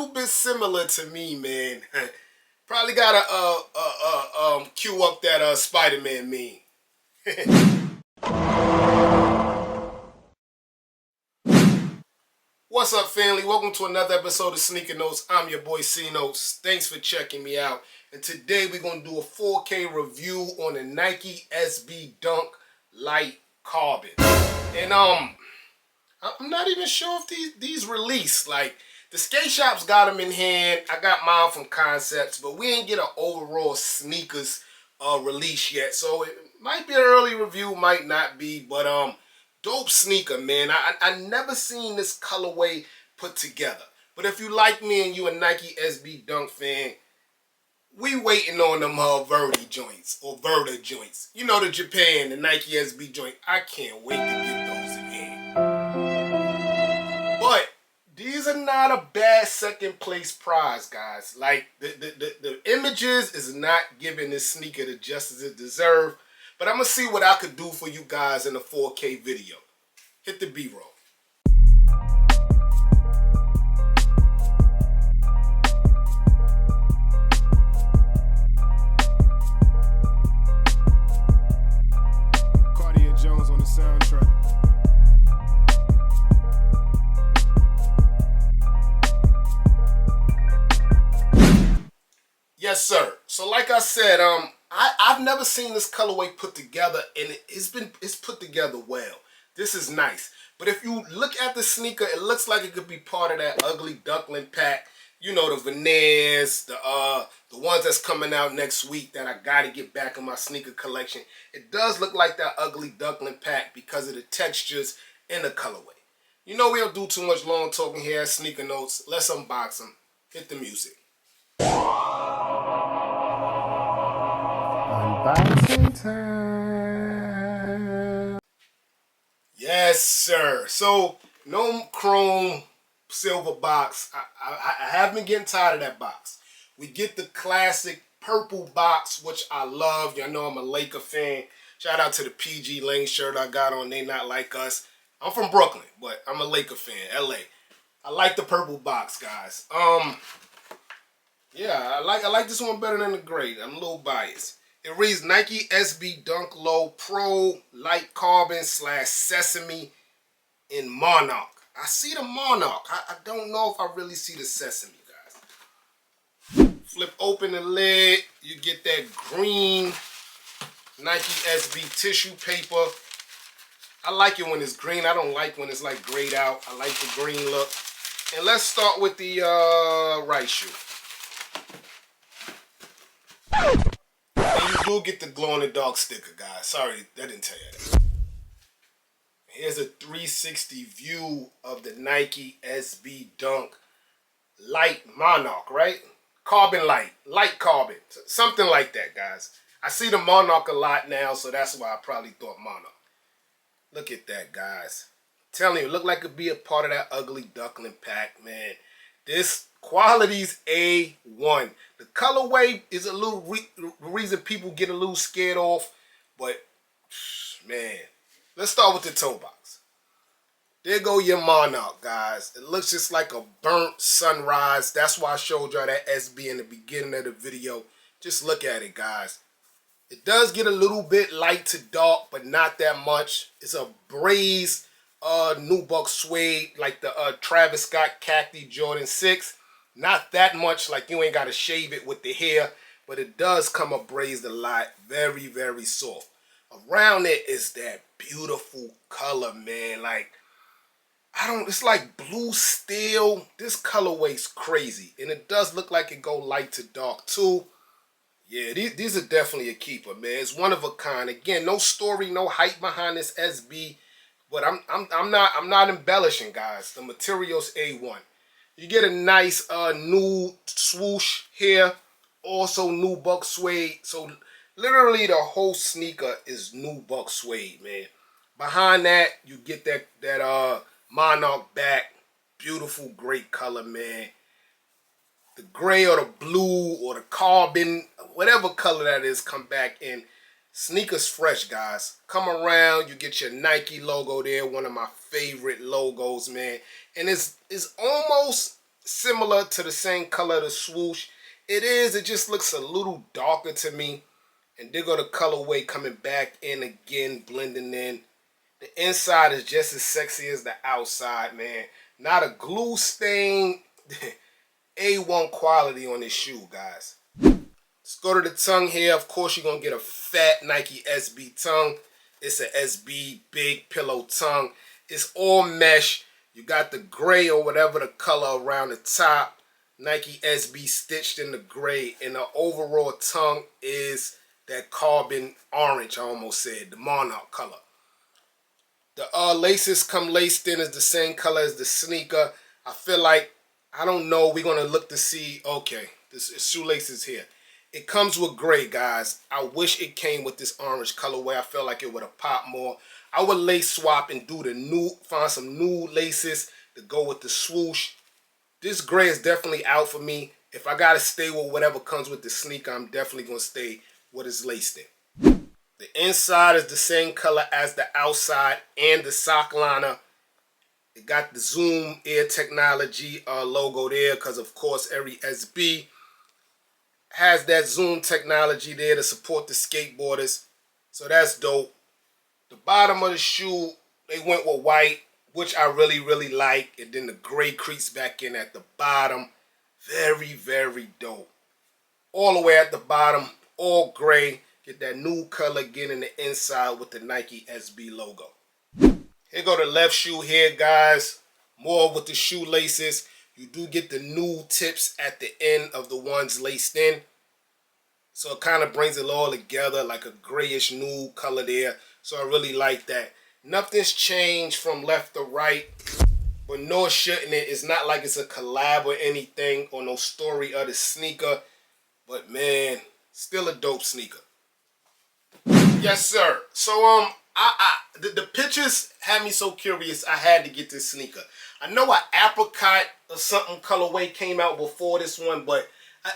little bit similar to me, man. Probably gotta cue up that Spider-Man meme. What's up, family? Welcome to another episode of Sneaker Notes. I'm your boy C Notes. Thanks for checking me out. And today we're gonna do a 4K review on the Nike SB Dunk Light Carbon. And I'm not even sure if these release. Like, the skate shops got them in hand. I got mine from Concepts, but we ain't get an overall sneakers release yet. So it might be an early review, might not be, but dope sneaker, man. I never seen this colorway put together. But if you like me and you a Nike SB Dunk fan, we waiting on them Verdi joints or Verda joints. You know, the Japan, the Nike SB joint. I can't wait to get those in hand. But these are not a bad second place prize, guys. Like, the images is not giving this sneaker the justice it deserves. But I'm going to see what I could do for you guys in a 4K video. Hit the B-roll. Cartier Jones on the soundtrack. Yes, sir. So like I said, I've never seen this colorway put together, and it's put together well. This is nice. But if you look at the sneaker, it looks like it could be part of that ugly duckling pack. You know, the veneers, the ones that's coming out next week that I gotta get back in my sneaker collection. It does look like that ugly duckling pack because of the textures and the colorway. You know, we don't do too much long talking here at Sneaker Notes. Let's unbox them. Hit the music. Unboxing time. Yes, sir. So, no chrome silver box. I have been getting tired of that box. We get the classic purple box, which I love. Y'all know I'm a Laker fan. Shout out to the PG Lane shirt I got on. They not like us. I'm from Brooklyn, but I'm a Laker fan. LA. I like the purple box, guys. Yeah, I like this one better than the gray. I'm a little biased. It reads Nike SB Dunk Low Pro Light Carbon / Sesame in Monarch. I see the Monarch. I don't know if I really see the Sesame, guys. Flip open the lid. You get that green Nike SB tissue paper. I like it when it's green. I don't like when it's like grayed out. I like the green look. And let's start with the right shoe. And you do get the glow-in-the-dark sticker, guys. Sorry, I didn't tell you that. Here's a 360 view of the Nike SB Dunk Light Monarch, right? Carbon light carbon, something like that, guys. I see the Monarch a lot now, so that's why I probably thought Monarch. Look at that, guys. I'm telling you, it look like it could be a part of that ugly duckling pack, man. This quality's A1. The colorway is a little reason people get a little scared off, but man, let's start with the toe box. There go your Monarch, guys. It looks just like a burnt sunrise. That's why I showed y'all that SB in the beginning of the video. Just look at it, guys. It does get a little bit light to dark, but not that much. It's a braised UNBOX suede, like the Travis Scott Khaki Jordan 6. Not that much, like you ain't got to shave it with the hair, but it does come up braised a lot. Very, very soft. Around it is that beautiful color, man. Like, it's like blue steel. This colorway's crazy. And it does look like it go light to dark too. Yeah, these are definitely a keeper, man. It's one of a kind. Again, no story, no hype behind this SB. But I'm not embellishing, guys. The material's A1. You get a nice nude swoosh here. Also UNBOX suede. So literally the whole sneaker is UNBOX suede, man. Behind that, you get that Monarch back. Beautiful, great color, man. The gray or the blue or the carbon, whatever color that is, come back in. Sneakers fresh, guys. Come around, you get your Nike logo there, one of my favorite logos, man. And it's almost similar to the same color of the swoosh. It just looks a little darker to me. And there go the colorway coming back in again, blending in. The inside is just as sexy as the outside, man. Not a glue stain. A1 quality on this shoe, guys. Let's go to the tongue here. Of course, you're going to get a fat Nike SB tongue. It's an SB big pillow tongue. It's all mesh. You got the gray or whatever the color around the top. Nike SB stitched in the gray. And the overall tongue is that carbon orange, I almost said. The Monarch color. The laces come laced in as the same color as the sneaker. I feel like, I don't know, we're going to look to see, okay, this shoelace is here. It comes with gray, guys. I wish it came with this orange colorway. I feel like it would have popped more. I would lace swap and do the new, find some new laces to go with the swoosh. This gray is definitely out for me. If I got to stay with whatever comes with the sneaker, I'm definitely going to stay with it's laced in. The inside is the same color as the outside and the sock liner. It got the Zoom Air Technology logo there because, of course, every SB has that Zoom technology there to support the skateboarders. So that's dope. The bottom of the shoe, they went with white, which I really, really like. And then the gray creeps back in at the bottom. Very, very dope. All the way at the bottom, all gray. Get that new color again in the inside with the Nike SB logo. Here go the left shoe here, guys. More with the shoelaces. You do get the new tips at the end of the ones laced in. So it kind of brings it all together like a grayish nude color there. So I really like that. Nothing's changed from left to right. But nor shouldn't it. It's not like it's a collab or anything or no story of the sneaker. But man, still a dope sneaker. Yes, sir. So the pictures had me so curious. I had to get this sneaker. I know an apricot or something colorway came out before this one, but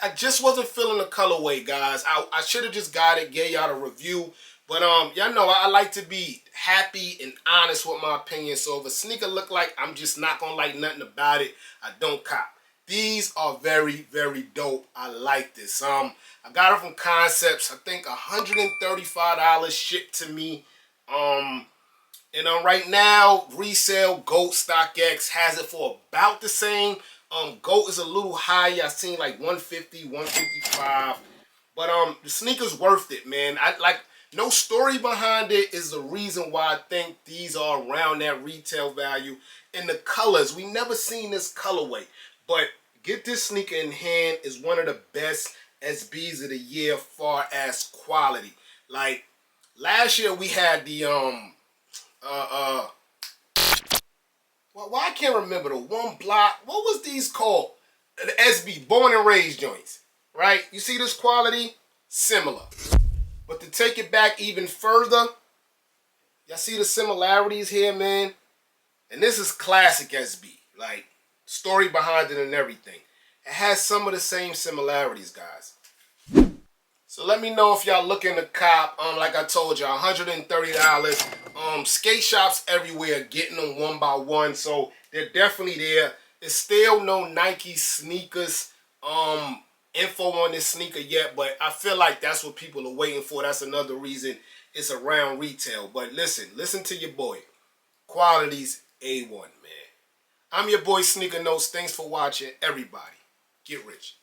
I just wasn't feeling the colorway, guys. I should have just got it, gave y'all a review. But y'all know I like to be happy and honest with my opinion. So if a sneaker look like I'm just not gonna like nothing about it, I don't cop. These are very, very dope. I like this. I got it from Concepts. I think $135 shipped to me. And right now, resale GOAT StockX has it for about the same. GOAT is a little higher. I seen like 150, 155. But the sneaker's worth it, man. I like, no story behind it is the reason why I think these are around that retail value. And the colors, we never seen this colorway. But get this sneaker in hand is one of the best SBs of the year far as quality. Like last year we had the well, I can't remember the one block. What was these called? The SB Born and Raised joints, right? You see this quality? Similar. But to take it back even further, y'all see the similarities here, man? And this is classic SB. Like, story behind it and everything. It has some of the same similarities, guys. So let me know if y'all looking to cop. Like I told y'all, $130. Skate shops everywhere getting them one by one. So they're definitely there. There's still no Nike sneakers info on this sneaker yet, but I feel like that's what people are waiting for. That's another reason it's around retail. But listen to your boy. Quality's A1, man. I'm your boy Sneaker Notes. Thanks for watching, everybody. Get rich.